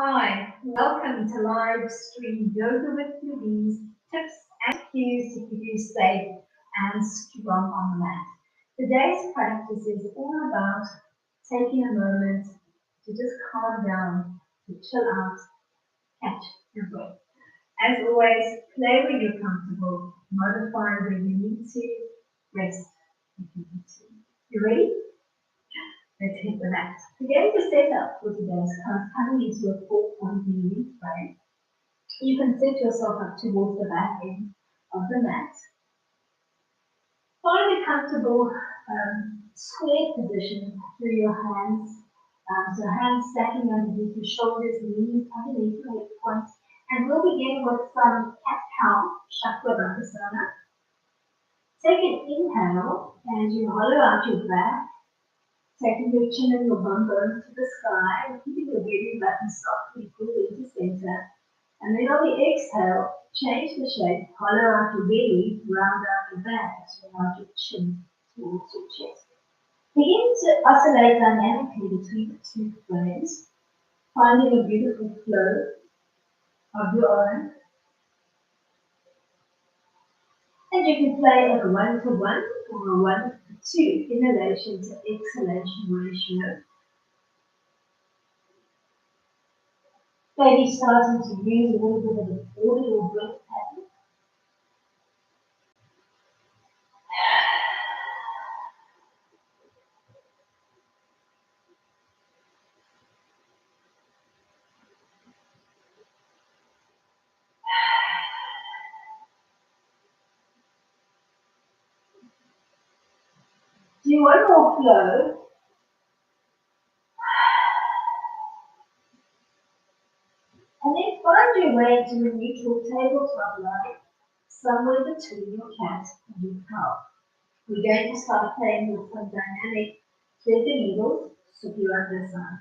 Hi, welcome to live stream Yoga with Louise, tips and cues to keep you safe and strong on the mat. Today's practice is all about taking a moment to just calm down, to chill out, catch your breath. As always, play when you're comfortable, modify when you need to, rest if you need to. You ready? Let's hit the mat. We're going to set up for today's class coming into a 4-point kneeling frame. You can set yourself up towards the back end of the mat. Find a comfortable square position through your hands. So hands stacking underneath your shoulders, knees underneath your hip points. And we'll begin with some cat-cow, Chakrabhakasana. Take an inhale and you hollow out your back. Taking your chin and your bum bones to the sky, keeping your belly button softly pulled into center. And then on the exhale, change the shape, hollow out your belly, round out your back, as you round your chin towards your chest. Begin to oscillate dynamically between the two frames, finding a beautiful flow of your own. And you can play at a 1-to-1 or a 1-to-2 inhalation to exhalation ratio. Maybe starting to use a little bit of an audible breath pattern. Do one more flow. And then find your way to a neutral tabletop line, somewhere between your cat and your cow. We're going to start playing with some dynamic thread the needles, Sukhirandasana.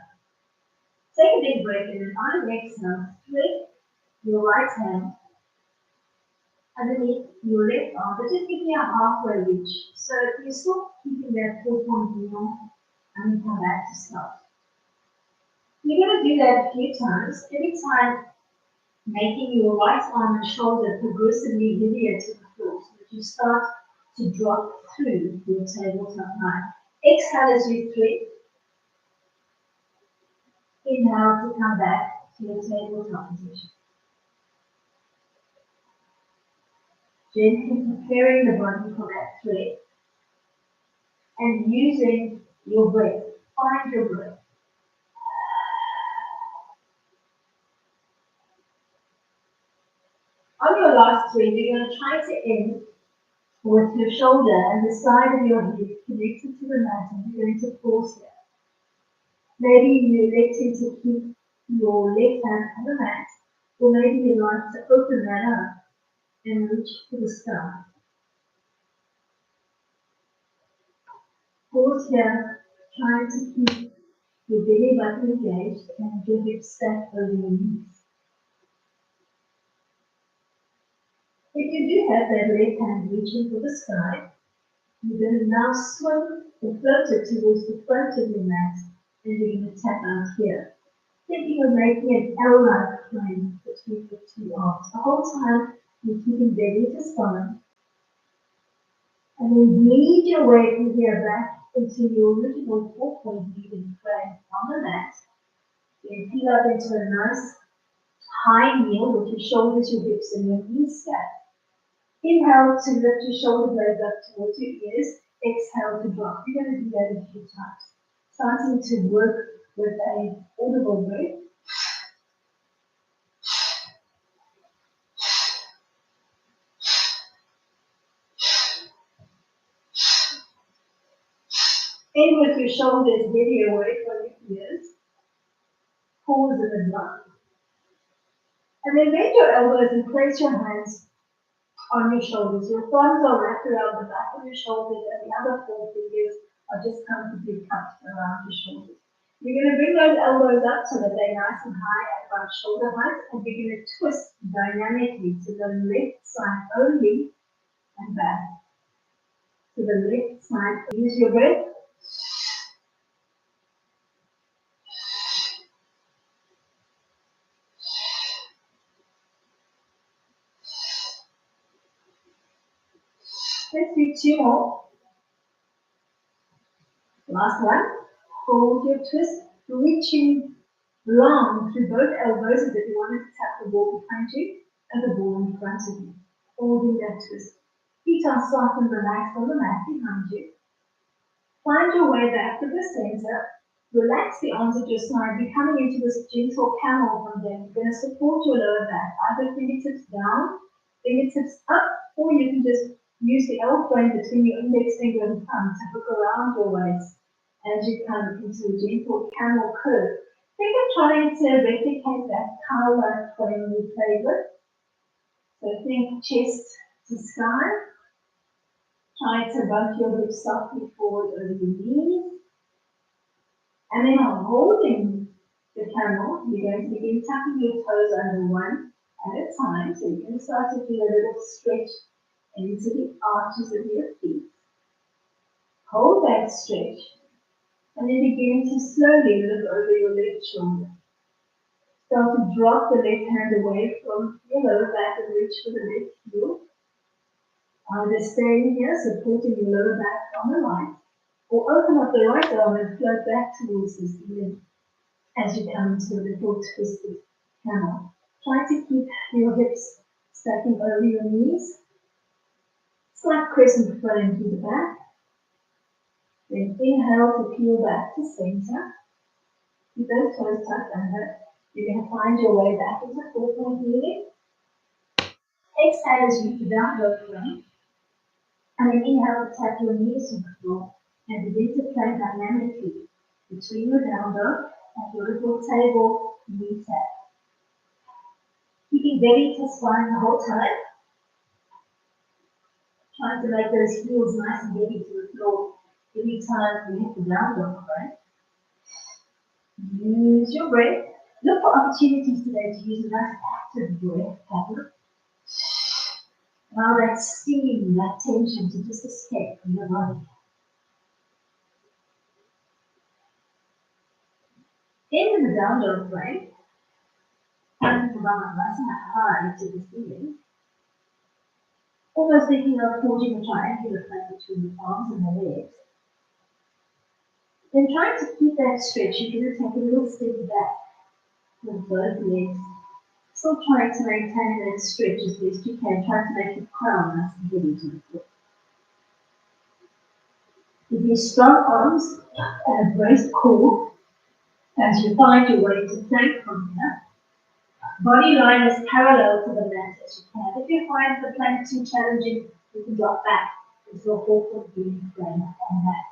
Take a big breath in and on an exhale, thread your right hand underneath your left arm, but just give me a halfway reach. So you're still keeping that 4-point kneel and then come back to start. You're going to do that a few times. Every time making your right arm and shoulder progressively heavier to the floor so that you start to drop through your tabletop line. Exhale as you thread. Inhale to come back to your tabletop position. Gently preparing the body for that thread and using your breath. Find your breath. On your last thread, you're going to try to end with your shoulder and the side of your head connected to the mat, and you're going to pause here. Maybe you electing to keep your left hand on the mat, or maybe you like to open that up and reach for the sky. Pause here, trying to keep your belly button engaged and your hips stacked over your knees. If you do have that left hand reaching for the sky, you're going to now swim or float it towards the front of your mat, and you're going to tap out here. Thinking of making an L-like plane between the two arms. The whole time you're keeping belly to spine. And then bleed your way from here back into your original 4-point kneeling frame on the mat. Then peel up into a nice high kneel with your shoulders, your hips, and your knees stacked. Inhale to lift your shoulder blades up towards your ears. Exhale to drop. You're going to do that a few times. Starting to work with an audible breath. End with your shoulders heavy away from your ears. Pause in the block. And then bend your elbows and place your hands on your shoulders. Your thumbs are wrapped around the back of your shoulders, and the other 4 fingers are just comfortably cupped around your shoulders. You're going to bring those elbows up so that they're nice and high at about shoulder height, and you're going to twist dynamically to the left side only and back. To the left side. Use your breath. 2 more. Last one. Hold your twist, reaching long through both elbows as if you wanted to tap the wall behind you and the ball in front of you. Holding that twist. Feet are soft and relaxed on the mat behind you. Find your way back to the center. Relax the arms at your side. You're coming into this gentle camel from there. You're going to support your lower back. Either fingertips down, fingertips up, or you can just use the L joint between your index finger and thumb to hook around your waist as you come into a gentle camel curve. Think of trying to replicate that cow-like frame we played with. So think chest to sky. Try to bump your hips softly forward over your knees. And then on holding the camel, you're going to begin tapping your toes under one at a time. So you're going to start to feel a little stretch into the arches of your feet. Hold that stretch. And then begin to slowly look over your left shoulder. Start to drop the left hand away from your lower back and reach for the left heel. Either staying here, supporting your lower back on the right, or open up the right arm and float back towards the ceiling as you come into a little twisted camel. Try to keep your hips stacking over your knees. Slight crescent flow into the back. Then inhale to peel back to center. Keep those toes tucked under. You're going to find your way back into four-point kneeling. Exhale as you reach down dog plank. And then inhale to tap your knees on the floor and begin to play dynamically between your down dog and your little table knee tap. Keeping belly to spine the whole time. Trying to make those heels nice and heavy to the floor every time you hit the down dog, right? Use your breath. Look for opportunities today to use a nice active breath pattern. Allow that steam, that tension to just escape from your body. In the down dog frame, turn the bum nice and high to the ceiling. Almost thinking of forging a triangular plane between the arms and the legs. Then trying to keep that stretch, you're going to take a little step back with both legs. Still trying to maintain that stretch as best you can, trying to make your crown nice and heavy to the floor. With your strong arms and a braced core, as you find your way to plank from here, body line is parallel to the mat as you can. If you find the plank too challenging, you can drop back into a four-foot beam frame on that.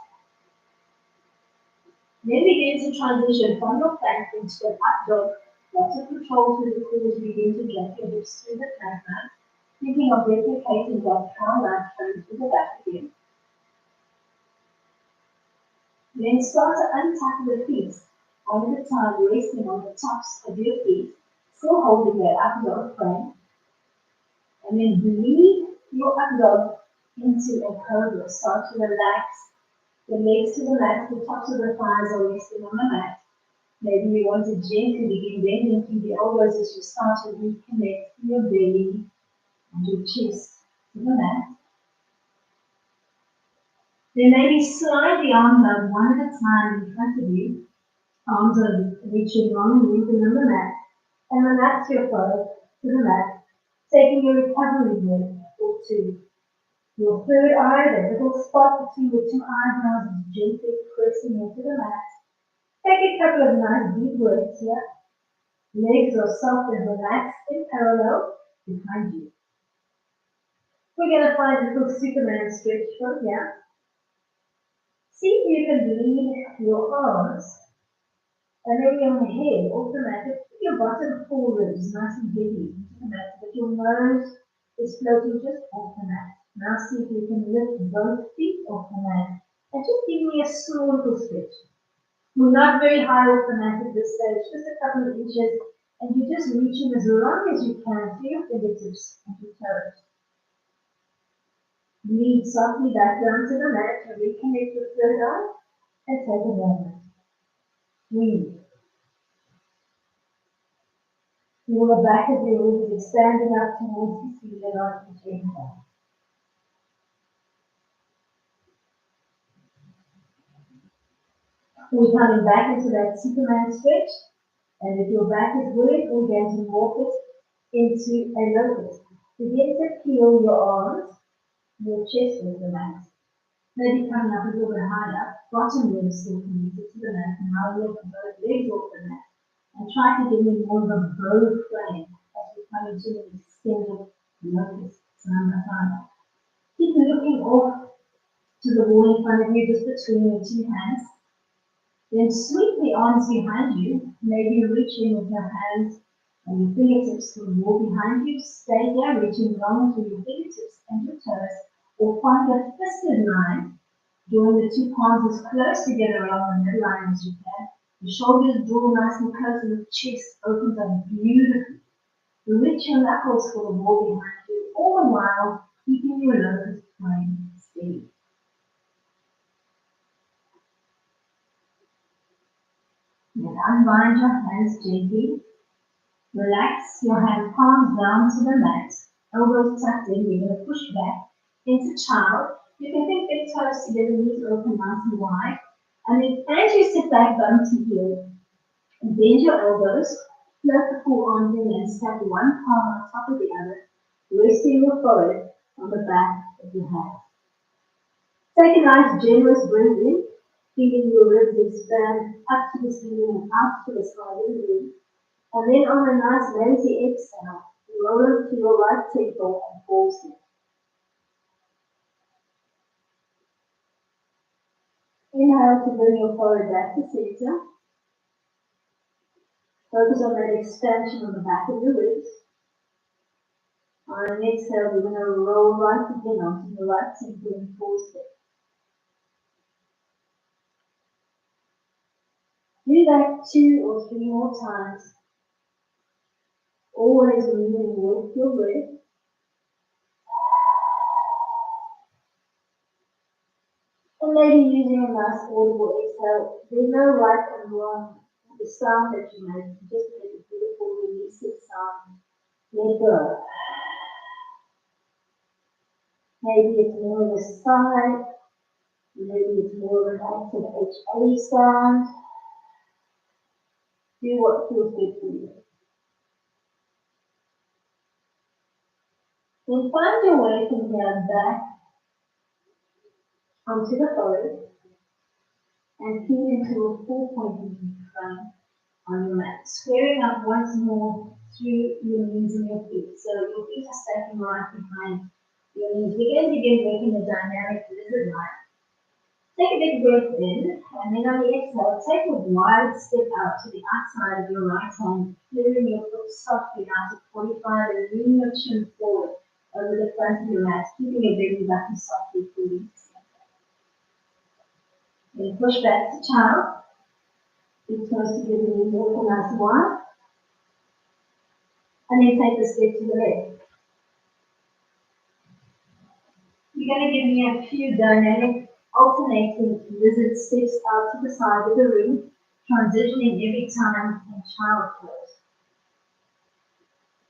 Then begin to transition from your plank into an up dog. Lots of control through the core as you begin to drop your hips through the plank mat. Thinking of replicating that cow-like frame to the back again. Then start to untuck the feet, one at a time resting on the tops of your feet, still holding that up dog frame. And then breathe your up dog into a cobra. Start to relax the legs to the mat, the tops of the thighs are resting on the mat. Maybe you want to gently begin bending through the elbows as you start to reconnect your belly and your chest to the mat. Then maybe slide the arms out one at a time in front of you. Arms are reaching long and moving on the mat. And relax your foot to the mat, taking your recovery breath or two. Your third eye, the little spot between the two eyebrows, is gently pressing into the mat. Take a couple of nice deep breaths here. Legs are soft and relaxed in parallel behind you. We're going to find a little Superman stretch from here. See if you can lead your arms and maybe on the head, automatic. Your bottom four ribs nice and heavy into the mat, but your nose is floating just off the mat. Now see if you can lift both feet off the mat and just give me a small little stretch. We're not very high off the mat at this stage, just a couple of inches, and you're just reaching as long as you can through your fingertips and your toes. Lead softly back down to the mat to reconnect your third eye and take a moment. Breathe. Feel the back of your ribs expanding up towards the ceiling on each inhale. We're coming back into that Superman stretch. And if your back is willing, we're going to walk it into a locust. Begin to feel your arms, your chest with the mat. Maybe coming up a little bit higher, bottom rib still connected to the mat, and now lift both legs off the mat. And try to give me more of a bow frame as we come into an extended locust, number 5. Keep looking off to the wall in front of you, just between your two hands. Then sweep the arms behind you. Maybe reach in with your hands and your fingertips to the wall behind you. Stay there, reaching long to your fingertips and your toes, or find a fisted line. Drawing the two palms as close together along the midline as you can. The shoulders draw nice and close and the chest opens up beautifully. Reach your knuckles for the wall behind you, all the while keeping your locust frame steady. Then unbind your hands gently. Relax your hand palms down to the mat, elbows tucked in. You're going to push back into child. You can think big toes together, knees open nice and wide. And then as you sit back, bum to heel, bend your elbows, float the forearms in and stack one palm on top of the other, resting your forehead on the back of your hand. Take a nice generous breath in, feeling your ribs expand up to the ceiling and out to the side of the room. And then on a nice lazy exhale, roll to your right temple and pulse it. Inhale to bring your forehead back to center. Focus on that expansion on the back of your ribs. On an exhale, we're going to roll right again onto the right temple and pulse it. Do that 2 or 3 more times. Always moving with your breath. And maybe using a nice audible exhale. There's no right and wrong. The sound that you make, just make a beautiful releasing sound. Let go. Maybe it's more of a sigh. Maybe it's more of an active HA sound. Do what feels good for you. Then find your way from here back onto the forehead and feel into a 4-point frame on your mat. Squaring up once more through your knees and your feet. So your feet are stacking right behind your knees. We're going to begin making a dynamic lizard line. Take a big breath in, and then on the exhale, take a wide step out to the outside of your right hand, clearing your foot softly out to 45 and leaning your chin forward over the front of your mat, keeping your belly button softly pulling. Then push back to child. Keep close to the knees open nice and wide. And then take a step to the left. You're going to give me a few dynamic alternating lizard steps out to the side of the room, transitioning every time in child pose.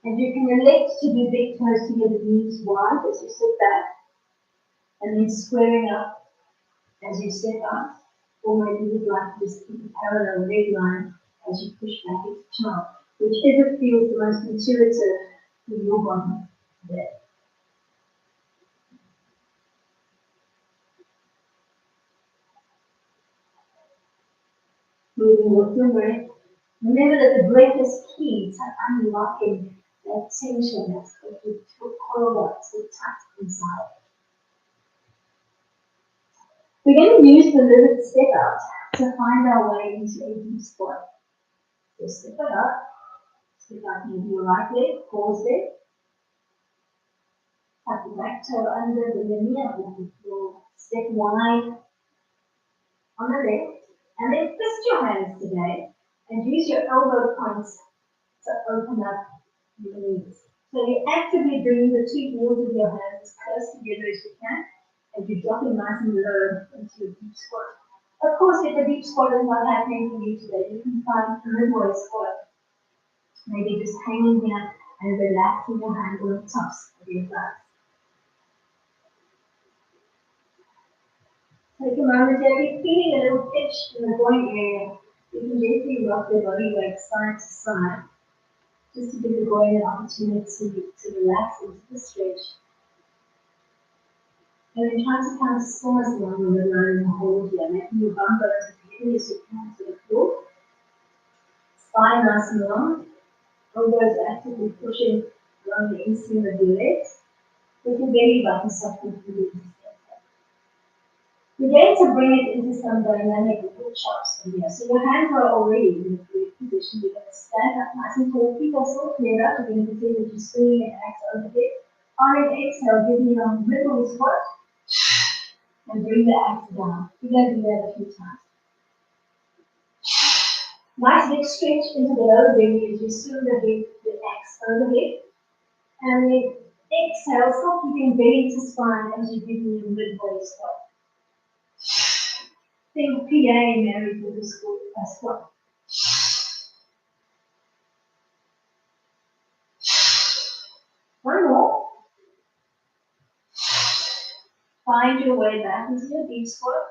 And you can elect to do big toes together, knees wide as you sit back, and then squaring up as you step out, or maybe you'd like this parallel leg line as you push back into child, whichever feels the most intuitive for your body there. Moving with your breath. Remember that the breath is key to unlocking that tension that's got you coiled up, so tight inside. We're going to use the lizard step out to find our way into a deep squat. So step it up, step out maybe your right leg, pause there. Tuck the back toe under the knee up on the floor. Step wide on the left, and then twist your hands today and use your elbow points to open up your knees. So you're actively bringing the two heels of your hands as close together as you can, and you're dropping nice and low into your deep squat. Of course, if the deep squat is not happening for you today, you can find a midway squat. Maybe just hanging here and relaxing your hands on the tops of your thighs. Take a moment here, be feeling a little pitch in the groin area. You can gently rock your body weight side to side, just to give the groin an opportunity to relax into the stretch. And then try to kind of size along the midline and hold here, making your bum go as heavy as you can to the floor. Spine nice and long. Elbows actively pushing along the inseam of your legs. With your belly button softly through the center. We're going to bring it into some dynamic little chops from here. So your hands are already in the correct position. You're going to stand up nice and tall. Feet are still clear up. You're going to pretend that you're swinging an axe overhead. On an exhale, give me your middle squat. And bring the axe down. You're going to do that a few times. Nice big stretch into the lower belly as you swing the axe overhead. And then exhale, still keeping belly to spine as you give me your midway squat. Think PA married with a squat. One more. Find your way back into your deep squat.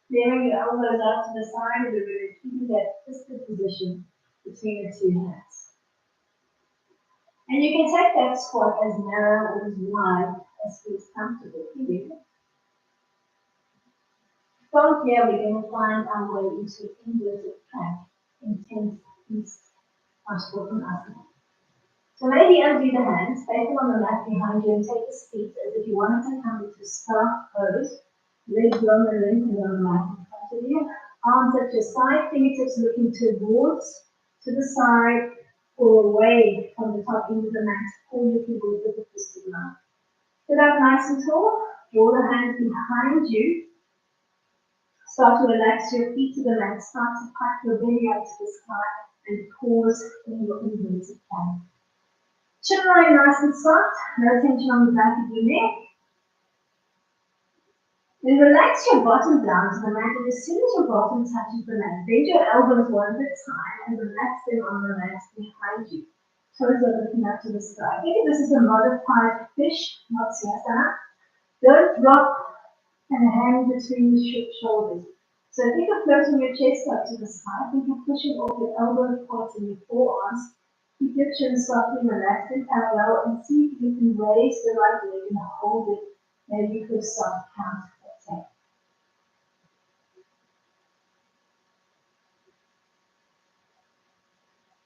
Clearing your elbows out to the side of the rib, keeping that twisted position between the two hands. And you can take that squat as narrow or as wide as feels comfortable for you. From here, we're going to find our way into an inverted plank, intense east Asana. So maybe undo the hands, place them on the mat behind you and take a seat as if you wanted to come into stark pose. Legs long and lengthened on the mat in front of you. Arms at your side, fingertips looking towards, to the side, or away from the top end of the mat, or you can go with the twisted line. Sit up nice and tall, draw the hands behind you. Start to relax your feet to the mat, start to pack your belly out to the sky, and pause in your inverted plank. Chin line nice and soft, no tension on the back of your neck. Then relax your bottom down to the mat, and as soon as your bottom touches the mat, bend your elbows one at a time and relax them on the mat behind you. Toes are looking up to the sky. Maybe this is a modified fish, not siesta. Don't drop and hand between the shoulders. So think of floating your chest up to the sky. Think of pushing off your elbow points and your forearms. Keep your chin softly relaxed and parallel, and see if you can raise the right leg and hold it, maybe for a soft count.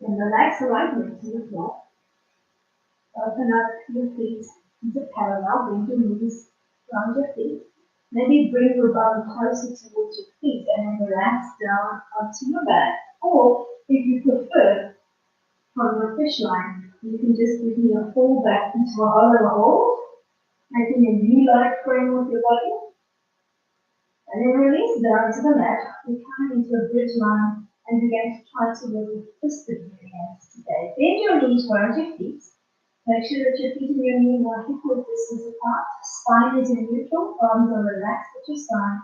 Then relax the right leg to the floor. Open up your feet into parallel, bend your knees around your feet. Maybe bring your bum closer towards your feet and then relax down onto your back. Or if you prefer, from your fish line, you can just give me a fall back into a hollow hold, making a U-like frame with your body. And then release down to the mat. We come into a bridge line and begin to try to work with twisted hands today. Bend your knees around your feet. Make sure that your feet and your knees are hip-width distance apart. Spine is in neutral, arms are relaxed at your side,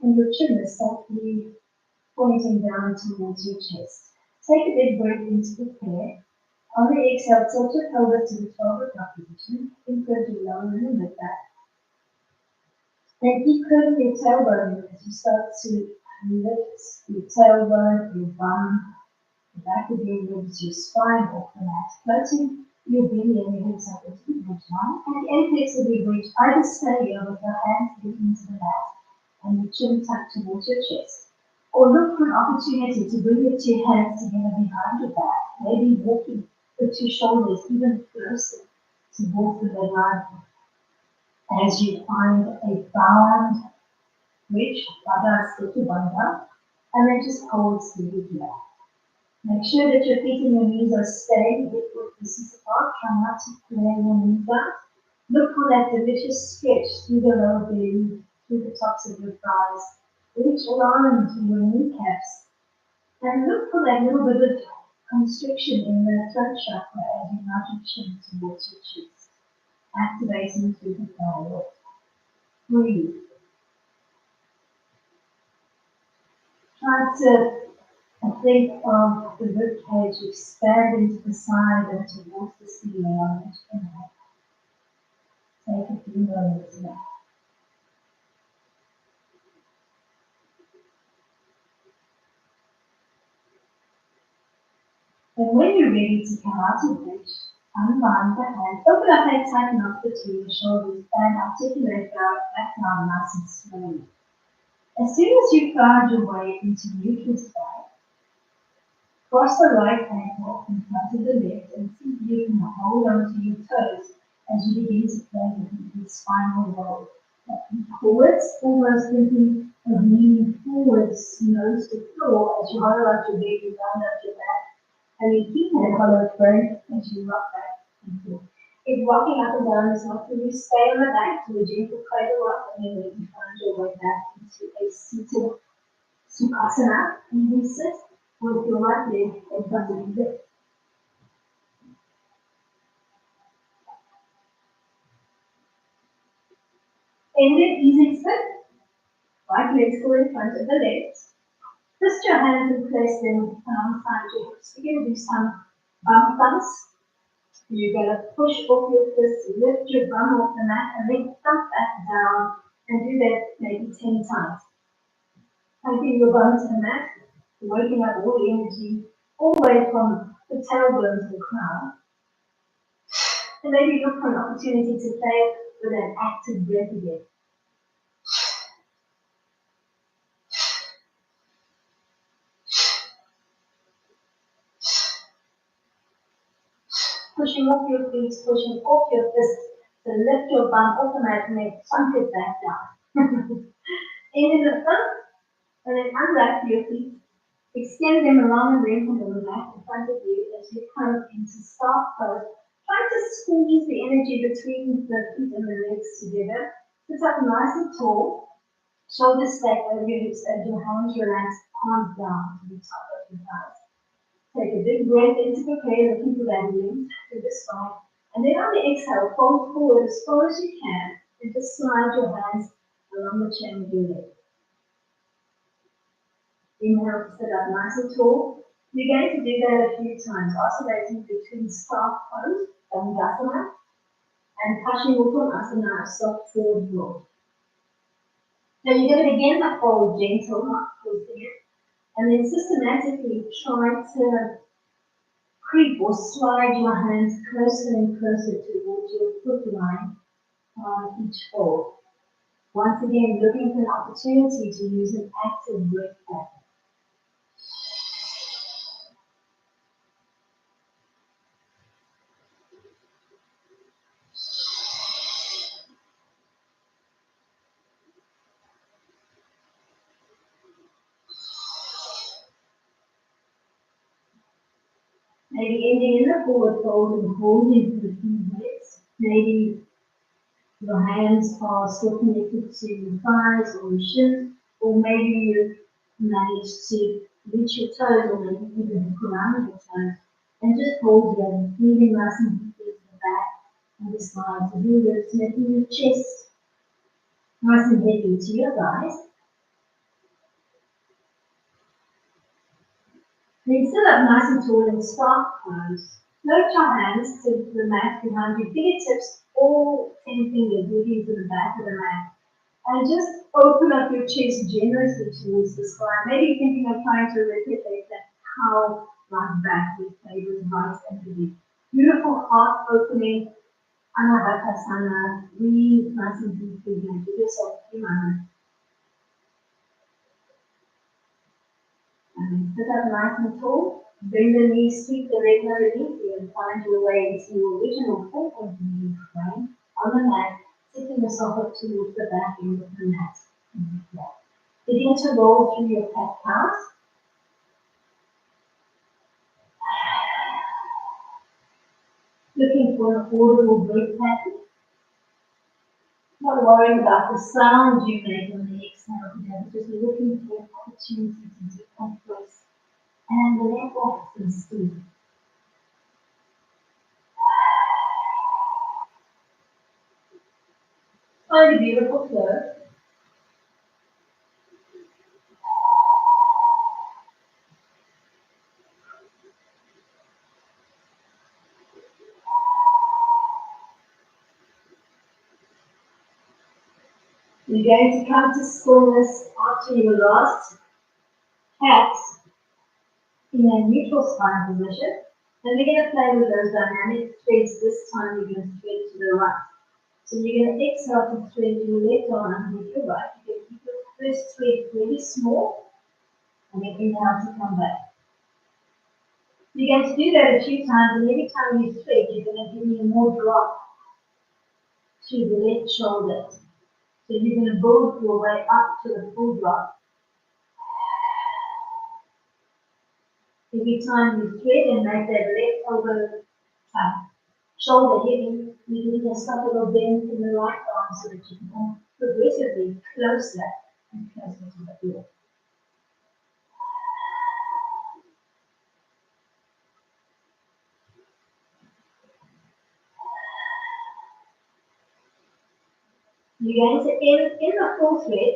and your chin is softly pointing down towards your chest. Take a big breath into the prayer. On the exhale, tilt your pelvis to the 12 o'clock position. Think of your lower limb with that. Then keep curving your tailbone as you start to lift your tailbone, your bum, the back of your ribs, your spine off the mat, floating your belly and your hips up into the bridge line. At the apex of your bridge, either stay here with your hands digging into the mat and your chin tucked towards your chest, or look for an opportunity to bring your two hands together behind your back, maybe walking the two shoulders even closer towards the midline as you find a bound bridge, Baddha Sthiti Bandha, and then just hold steady here. Make sure that your feet and your knees are staying hip-width distance apart. Try not to flare your knees out. Look for that delicious stretch through the lower belly, through the tops of your thighs. Reach along to your kneecaps. And look for that little bit of constriction in the throat chakra as you nudge your chin towards your chest. Activating through the thyroid. Breathe. Try to think of the rib cage expanding to the side and towards the ceiling on each inhale. Take a few moments now. And when you're ready to come out of bridge, unbind the hands, open up and tighten up between your shoulders and articulate back down nice and slowly. As soon as you found your way into neutral side, cross the right ankle in front of the left and see if you can hold on to your toes as you begin to play with the spinal roll. Forwards, almost thinking of leaning forwards, nose to floor as you hollow out your leg and round out your back. And you keep that hollow front as you rock back and forth. If walking up and down is not for you, stay on the back to a gentle cradle rock and then you find your way back into a seated Sukhasana, and you sit with your right leg in front of you. In the easy sit, right leg still in front of the left. Twist your hands and place them alongside your hips. You're going to do some bum thumps. You're going to push off your fists, lift your bum off the mat, and then thump back down, and do that maybe 10 times. Taking your bum to the mat, waking up all the energy, all the way from the tailbone to the crown. And maybe look for an opportunity to play with an active breath again. Pushing off your feet, pushing off your fists to lift your bum off the mat and then plunk it back down. In the front, and then unwrap your feet. Extend them along and lengthen on the mat in front of you as you come into soft pose. Try to squeeze the energy between the feet and the legs together. Sit up nice and tall. Shoulders stack over your hips as your hands relax, palms down to the top of your thighs. Take a big breath in to prepare, looking for that length to the spine. And then on the exhale, fold forward as far as you can and just slide your hands along the chain of your leg. Inhale to sit up nice and tall. You're going to do that a few times, oscillating between soft pose, Dandasana, and Paschimottanasana, soft forward roll. So you're going to begin the fold gentle, not forcing it, and then systematically try to creep or slide your hands closer and closer towards your foot line on each fold. Once again, looking for an opportunity to use an active breath pattern. Maybe ending in the forward fold and holding for a few minutes. Maybe your hands are still connected to your thighs or your shins, or maybe you manage to reach your toes or maybe even hook around your toes and just hold them, feeling nice and deep into the back and the sides of your ribs, making your chest nice and heavy to your thighs. Then sit up nice and tall in soft pose. Float your hands to the mat behind you, fingertips all 10 fingers looking to the back of the mat. And just open up your chest generously towards the sky. Maybe thinking of trying to replicate that cow-like back with flavors right and deep. Beautiful heart opening, Anahata-sana. Breathe nice and deeply again. Give yourself a few moments. And then sit up nice and tall. Bring the knees, sweep the leg underneath you and find your way into your original four-point knee frame on the mat, sitting yourself up towards the back end of the mat. Begin to roll through your cat cows. Looking for an audible breath pattern. Not worrying about the sound you make on the exhale together, just looking for an opportunity to decompress and let off the steam. Find a beautiful flow. You're going to come to stillness after your last cat in a neutral spine position. And we're going to play with those dynamic threads. This time you're going to thread to the right. So you're going to exhale to thread your left arm underneath your right. You're going to keep your first thread really small and then inhale to come back. You're going to do that a few times, and every time you thread, you're going to give me more drop to the left shoulder. So you're going to build your way up to the full drop. Every time you thread and make that left elbow shoulder heavy, you're giving yourself a little bend in the right arm so that you can come progressively closer and closer to the floor. You're going to end in the full thread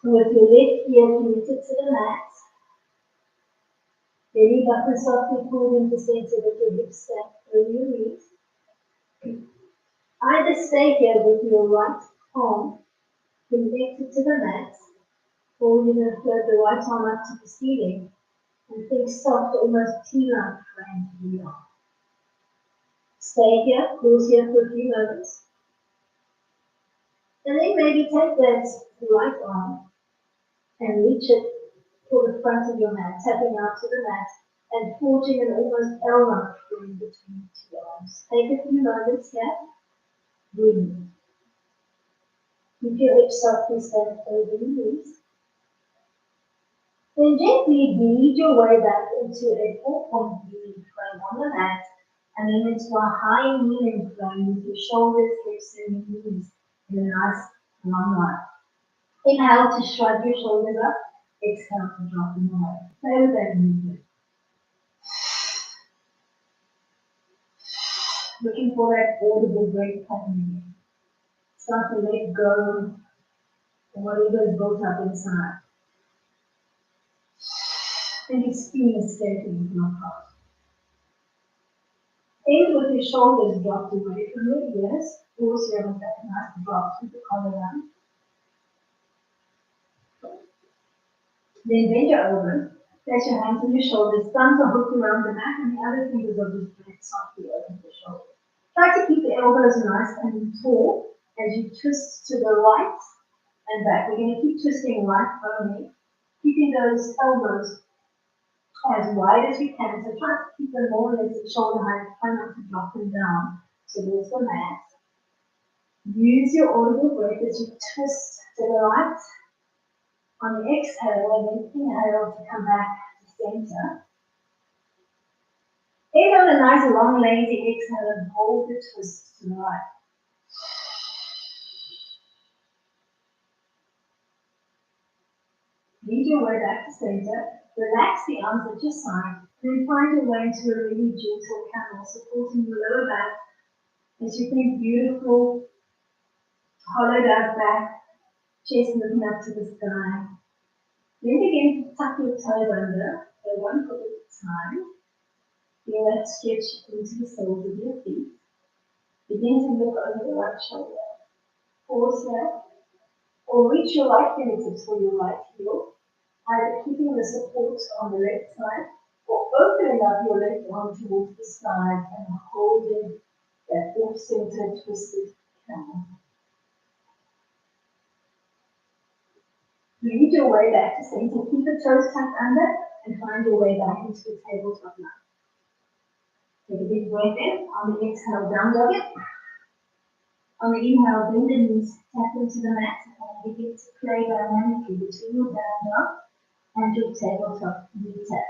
with your left ear connected to the mat. Belly button softly pulled into center with your hips stacked over your knees. Either stay here with your right arm connected to the mat, or you're going to float the right arm up to the ceiling and think soft, almost tea-like frame to the arm. Stay here, pause here for a few moments. And then maybe take that right arm and reach it for the front of your mat, tapping out to the mat and forging an almost L-like frame between the two arms. Take a few moments here. Breathe. Keep your hips softly stacked over your knees. Then gently lead your way back into a 4-point kneeling frame on the mat, and then into a high kneeling frame with your shoulders, hips, and your knees in a nice long line. Inhale to shrug your shoulders up. Exhale to drop them away. Play with that movement. Looking for that audible breath coming in. Start to let go of whatever is built up inside. And experience stepping from apart. End with your shoulders dropped away from your ears. Pause here with that nice drop to the collarbone. Then bend your over. Place your hands on your shoulders. Thumbs are hooked around the mat, and the other fingers are just bent softly over the shoulder. Try to keep the elbows nice and tall as you twist to the right and back. We're going to keep twisting right only, keeping those elbows as wide as we can. So try to keep them more or less at shoulder height. Try not to drop them down towards the mat. Use your audible breath as you twist to the right. On the exhale, and then inhale to come back to center. End on a nice long lazy exhale and hold the twist to the right. Lead your way back to center. Relax the arms at your side. Then find your way into a really gentle camel, supporting the lower back as you think beautiful, hollowed out back, chest looking up to the sky. Then begin to tuck your toes under, so one foot at a time. Feel that stretch into the soles of your feet. Begin to look over the right shoulder. Pause here, or reach your right fingertips for your right heel, either keeping the support on the left side, or opening up your left arm towards the side and holding that off-center twisted camel. Lead your way back to center. Keep the toes tucked under and find your way back into the tabletop line. Take a big breath in. On the exhale, down dog it. On the inhale, bend the knees, tap into the mat, and begin to play dynamically between your down dog and your tabletop knee tap.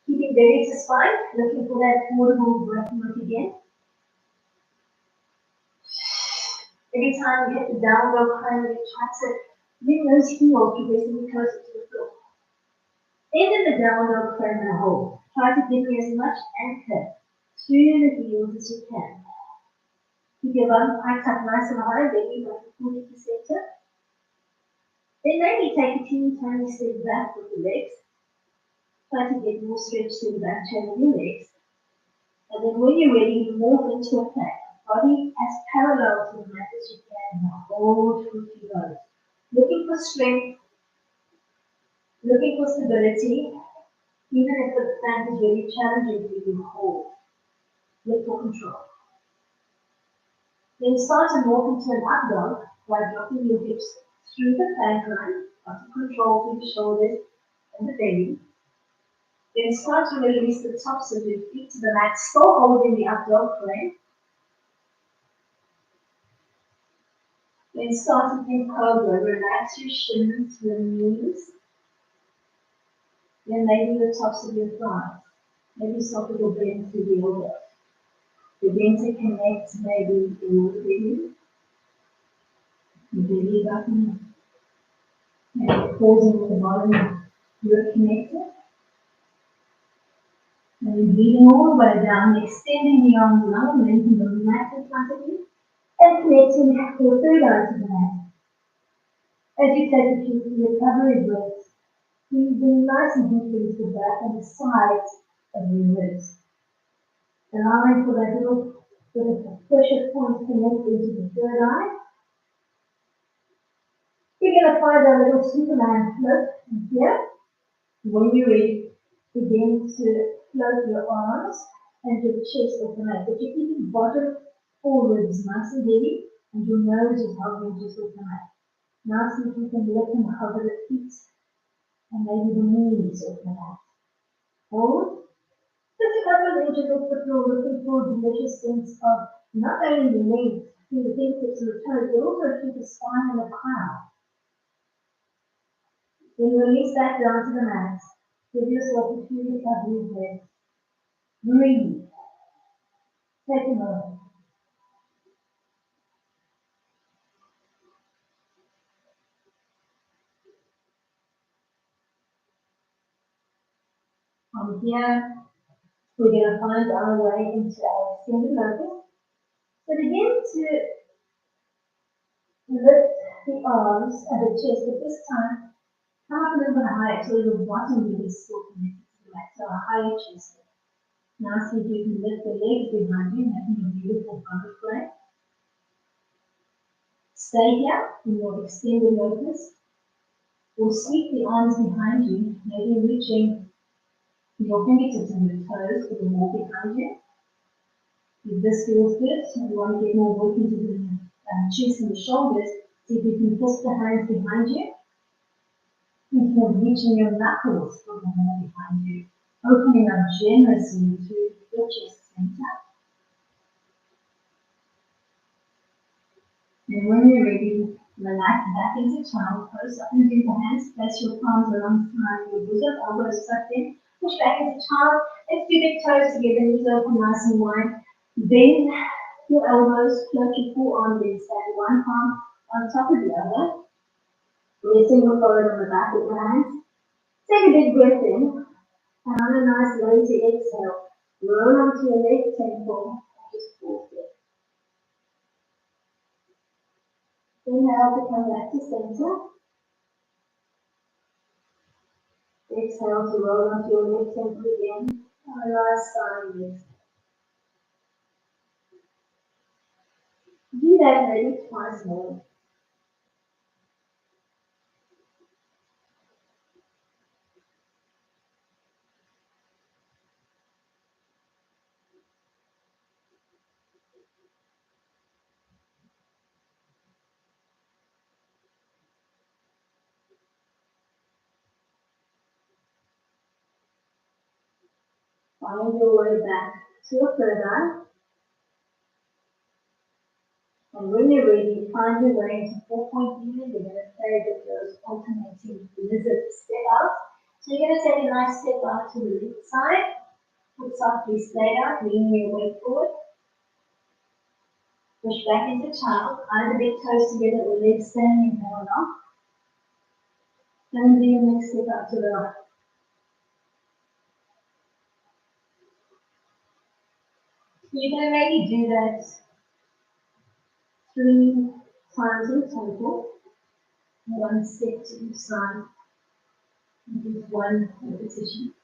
Keeping belly to spine, looking for that audible breath work again. Every time you hit the down dog climb, you try to bring those heels progressively closer to the floor. End in the down dog climb and hold. Try to give me as much anchor through the heels as you can. Keep your bum piped up nice and high, belly button pulled to the center. Then maybe take a teeny tiny step back with the legs. Try to get more stretch to the back chain of your legs. And then when you're ready, morph into a plank. Body as parallel to the mat as you can. Now hold for a few moments. Looking for strength, looking for stability. Even if the plank is very challenging for you to hold, lift for control. Then start and walk into an up dog by dropping your hips through the plank line, lots of control through the shoulders and the belly. Then start to release the tops of your feet to the mat, still holding the up dog frame. Then start with your cobra, relax your shins to the knees. Then maybe the tops of your thighs. Maybe soft little bend through the elbows. Begin to connect maybe the lower belly, the belly button, maybe pausing at the bottom, you're connected. And then breathing all the way down, extending the arms long and lengthening the mat in front of you, and connecting your third eye to the mat. As you take a few recovery breaths, breathing nice and deeply into the back and the sides of your ribs. Allowing for that little bit of pressure point to connect into the third eye. You're going to find that little Superman float in here. When you're ready, begin to float your arms and your chest off the mat. But you're keeping bottom forwards nice and heavy, and your nose is hovering just off the mat. Now see if you can lift and hover the feet and maybe the knees off the mat. Hold. Just a couple of inches off the floor, looking for a delicious sense of not only the length through the fingertips and the toes, but also through the spine and the crown. Then release back down to the mat. Give yourself a few recovery breaths. Breathe. Take a moment. From here, we're going to find our way into our extended lotus. So begin to lift the arms and the chest, but this time, come up a little bit higher so your bottom leg is still connected to the mat, so a higher chest. Now see if you can lift the legs behind you, making a beautiful butterfly. Stay here in your extended lotus, or sweep the arms behind you, maybe reaching your fingertips and your toes for the wall behind you. If this feels good, and you want to get more work into the chest and the shoulders, see if you can twist the hands behind you. Think of reaching your knuckles for the wall behind you, opening up generously through your chest center. And when you're ready, relax back into child pose. Up into the hands, place your palms alongside your bosom, elbows tucked in. Push back into child. Let's do big toes together, knees open nice and wide. Bend your elbows, float your forearms in, stand one palm on top of the other. Resting your forehead on the back of your hands. Take a big breath in, and on a nice lazy exhale, roll onto your left temple and just pause there. Inhale to come back to center. Exhale to roll onto your left temple again. On a nice sign exhale. Do that maybe twice more. Find your way back to your third eye. And when you're ready, find your way into 4-point unit. You're going to play with those alternating lizard step out. So you're going to take a nice step out to the left side. Foot softly straight out, leaning your weight forward. Push back into child. Either big toes together or legs standing in parallel. Then do your next step out to the right. You're going to maybe do that 3 times in total. One step to each side. Just one repetition.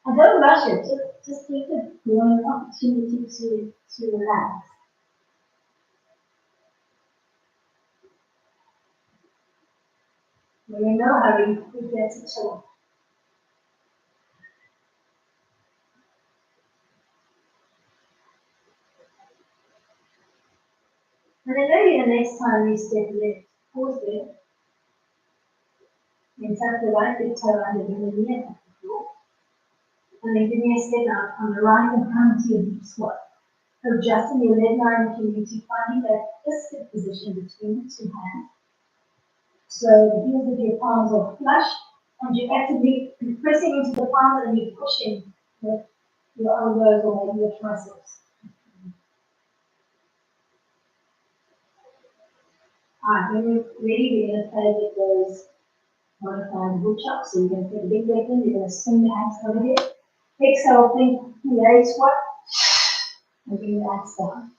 And don't rush it, just give it one opportunity to relax. When you're in no hurry, you get to chill. And then maybe the next time you step left, pause there, and tuck the right big toe under the knee at the floor. And then give me a step out on the right and come into your deep squat. So adjusting your leg line if you need to, finding that twisted position between the two hands. So the heels of your palms are flush, and you're actively pressing into the palms and you're pushing with your elbows or maybe your triceps. Alright, when you're ready, we're going to play with those modified wood chops. So you're going to take a big breath in, you're going to swing your hands over here. Exhale, think Larry squat, and bring your hands down.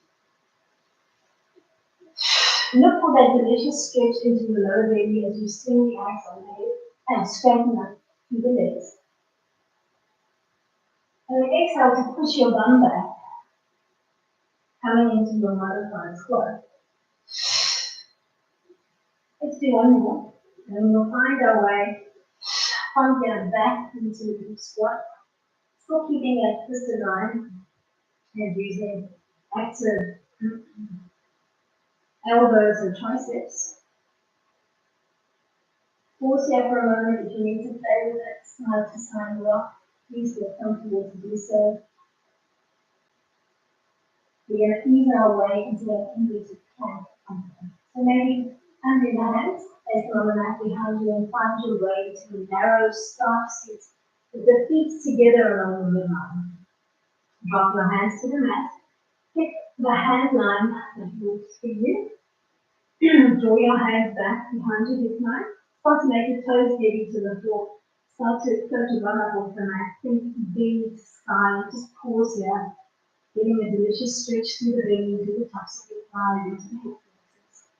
Look for that delicious stretch into the lower belly as you swing the arms on the head and straighten up through the legs. And then exhale to push your bum back, coming into your modified squat. Let's do one more, and we'll find our way from here back into the deep squat. Still keeping that twisted line and using active elbows and triceps. Pause here for a moment. If you need to play with that side to side rock, please feel comfortable to do so. We're going to ease our way into that inverted plank. So maybe hand in hands, place them on the mat behind you and find your way to a narrow start sit with the feet together along the midline. Drop your hands to the mat. Pick the hand line that works for you. Draw your hands back behind your hip line. Start to make your toes heavy to the floor. Start to run up off the mat. Think big sky. Just pause here. Getting a delicious stretch through the belly, into the tops of your thighs, into the hip flexors.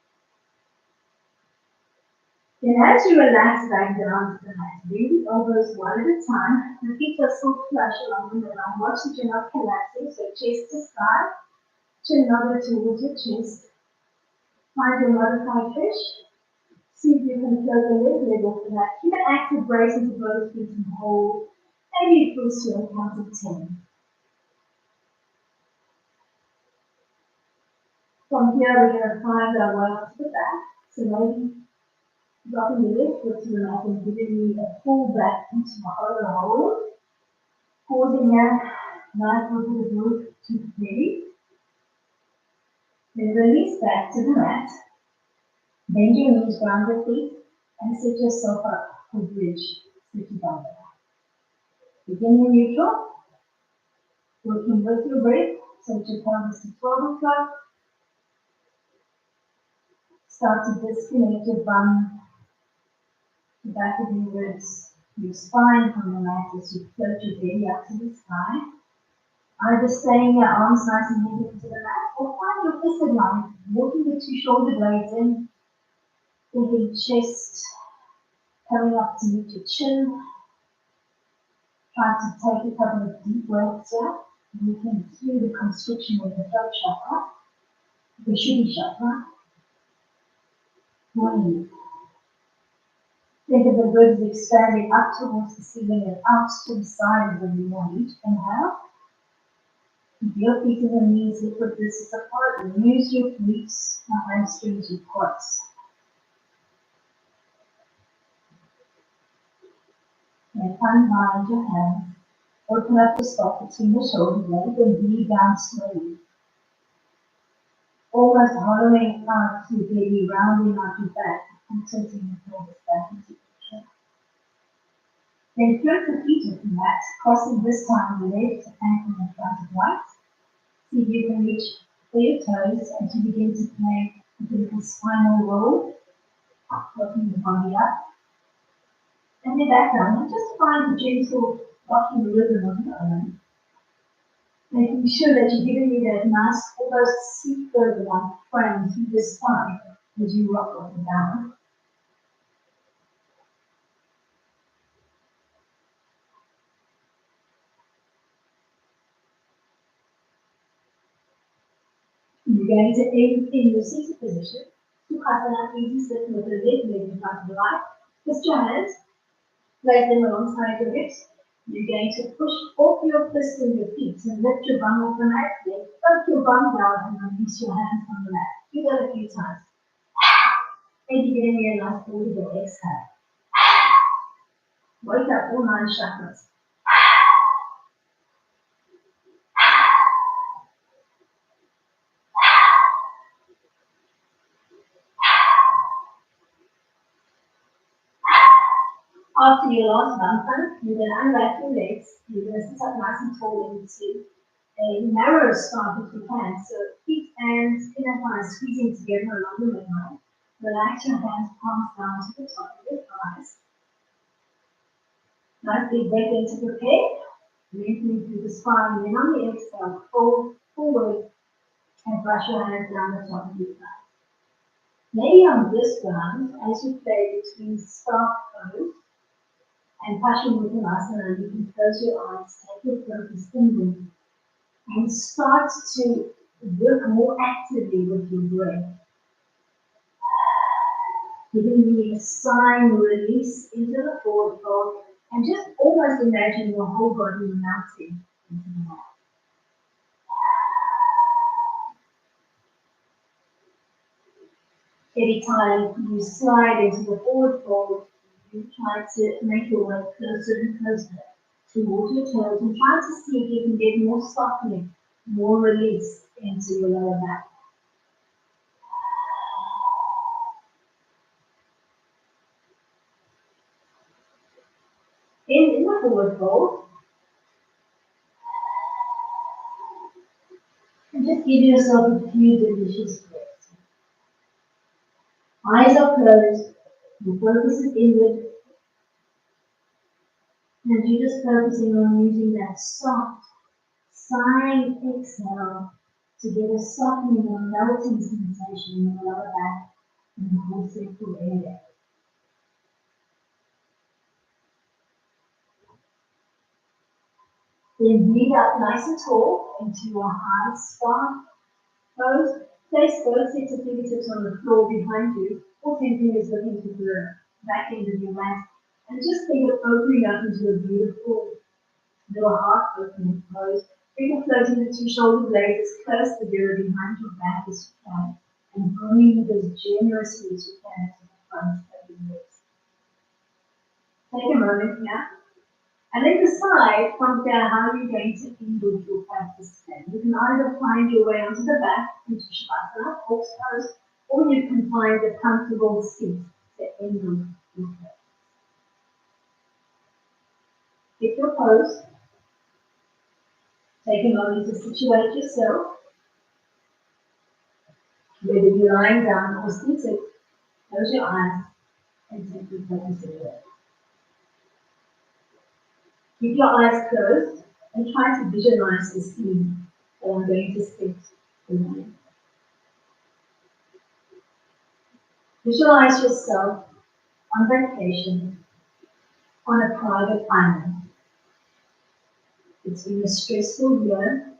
Then as you relax back down to the mat, bring the elbows one at a time. The feet are still flush along the midline. Watch that you're not collapsing. So chest to sky, chin over towards your chest. Find your modified fish. See if you can float the leg off the mat. Keep an active brace into both feet and hold. And you twist to a count of 10. From here, we're going to find our way up to the back. So maybe dropping the left foot to the mat and giving me a full back into my other hold. Pausing here, nice little move to the belly. Then release back to the mat. Bend your knees, ground your feet, and set yourself up for bridge. Sit down. Begin in neutral, working with your breath. Set your pelvis to 12 o'clock. Start to disconnect your bum, the back of your ribs, your spine from the mat as you float your belly up to the sky. Either staying your arms nice and heavy into the mat or find your twisted line, walking the two shoulder blades in, thinking chest coming up to meet your chin. Try to take a couple of deep breaths here, moving through the constriction of the throat chakra, the Shuddhi chakra. Breathe. Think of the ribs expanding up towards the ceiling and out to the sides of your body. Inhale. Keep your feet and your knees hip width distance apart and use your glutes, your hamstrings, your quads. And unbind your hands. Open up the spot between the shoulder blades and breathe down slowly. Almost hollowing out your belly, rounding out your back and tilting the pelvis back into the chair. Then flip the feet of the mat, crossing this time the left ankle in front of right. See if you can reach for your toes as you begin to play with a little spinal roll, working the body up. And then back down, and just find the gentle rocking rhythm of your own. Making sure that you're giving me that nice, almost seat-like frame through the spine as you rock up and down. You're going to aim in your seated position. Sukhasana, easy sit with the left leg in front of the right. Twist your hands, place them alongside your hips. You're going to push off your fists and your feet and lift your bum off the mat. Then tuck your bum down and release your hands from the mat. Do that a few times. Maybe get in there and nice audible exhale. Wake up all 9 chakras. After your last bump, you're going to unwrap your legs. You're going to sit up nice and tall into a narrow start if you can. So feet and skin and thighs squeezing together along the midline. Relax your hands, palms down to the top of your thighs. Nice big breath in to prepare. Lengthening through the spine. Then on the exhale, fold forward and brush your hands down the top of your thighs. Maybe on this round, as you play between staff pose and Paschimottanasana, you can close your eyes, take your focus inward, and start to work more actively with your breath. Giving me a sign, release into the forward fold, and just almost imagine your whole body melting into the mat. Every time you slide into the forward fold, you try to make your way closer and closer towards your toes and try to see if you can get more softening, more release into your lower back. In the forward fold, and just give yourself a few delicious breaths. Eyes are closed, your focus is inward, and you're just focusing on using that soft, sighing exhale to get a softening or melting sensation in the lower back and the whole sacral area. Then breathe up nice and tall into your high star pose. Place both sets of fingertips on the floor behind you, or 10 fingers looking to the back end of your mat. And just think of opening up into a beautiful little heart opening pose. Think of floating the 2 shoulder blades as close to zero behind your back as you can, and breathe as generously as you can to the front of your legs. Take a moment here. And then decide from there how you're going to end your practice today. You can either find your way onto the back into Shavasana, horse pose, or you can find a comfortable seat to end your practice. Pick your pose. Take a moment to situate yourself. Whether you're lying down or seated, close your eyes and take your focus away. Keep your eyes closed and try to visualize the scene that I'm going to sit in. Visualize yourself on vacation on a private island. It's been a stressful year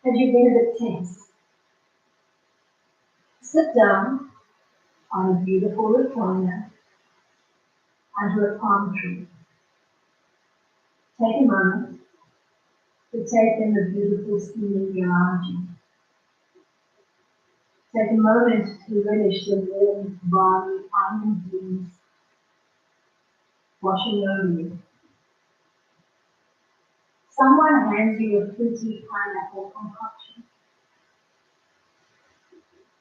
and you've been a bit tense. Sit down on a beautiful recliner under a palm tree. Take a moment to take in the beautiful scenery around you. Take a moment to relish the warm, balmy island breeze washing over you. Someone hands you a fruity pineapple concoction.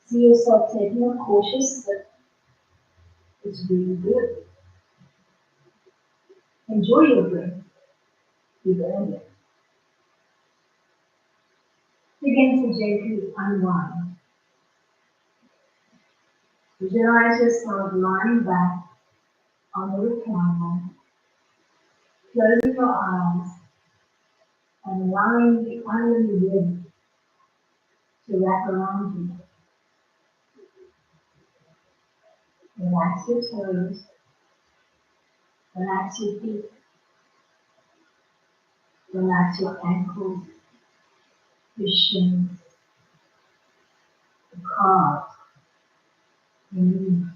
See yourself taking a cautious sip. It's really good. Enjoy your drink. You've earned it. Begin to gently unwind. Visualize yourself lying back on the recliner, closing your eyes and allowing the island wind to wrap around you. Relax your toes, relax your feet, relax your ankles, your shins, the calves, your knees.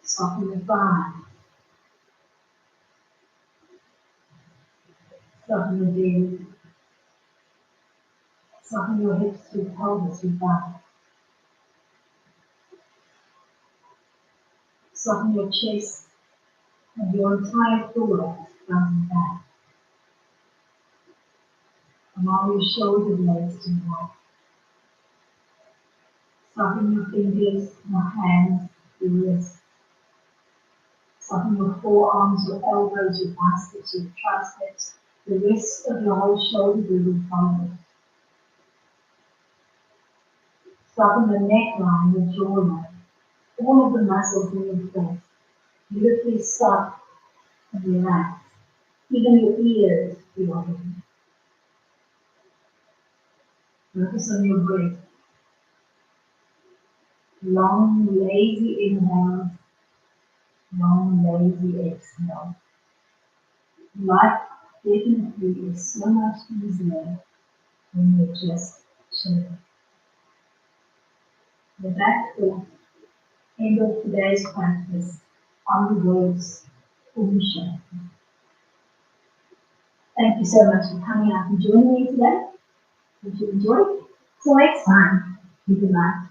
Soften the thighs, of your belly. Soften your hips through pelvis, through back. Soften your chest and your entire thorax, front and back. Allow your shoulder blades to relax. Soften your fingers, your hands, your wrists. Soften your forearms, your elbows, your baskets, your triceps. The rest of your whole shoulder will follow. Soften the neckline, the jawline, all of the muscles in your face. Beautifully soft and relaxed. Even your ears feel open. Focus on your breath. Long, lazy inhale. Long, lazy exhale. Life definitely is so much easier when you're just chilling. The back thought, end of today's practice on the words permission. Thank you so much for coming out and joining me today. Did you enjoy it? Till next time, good night.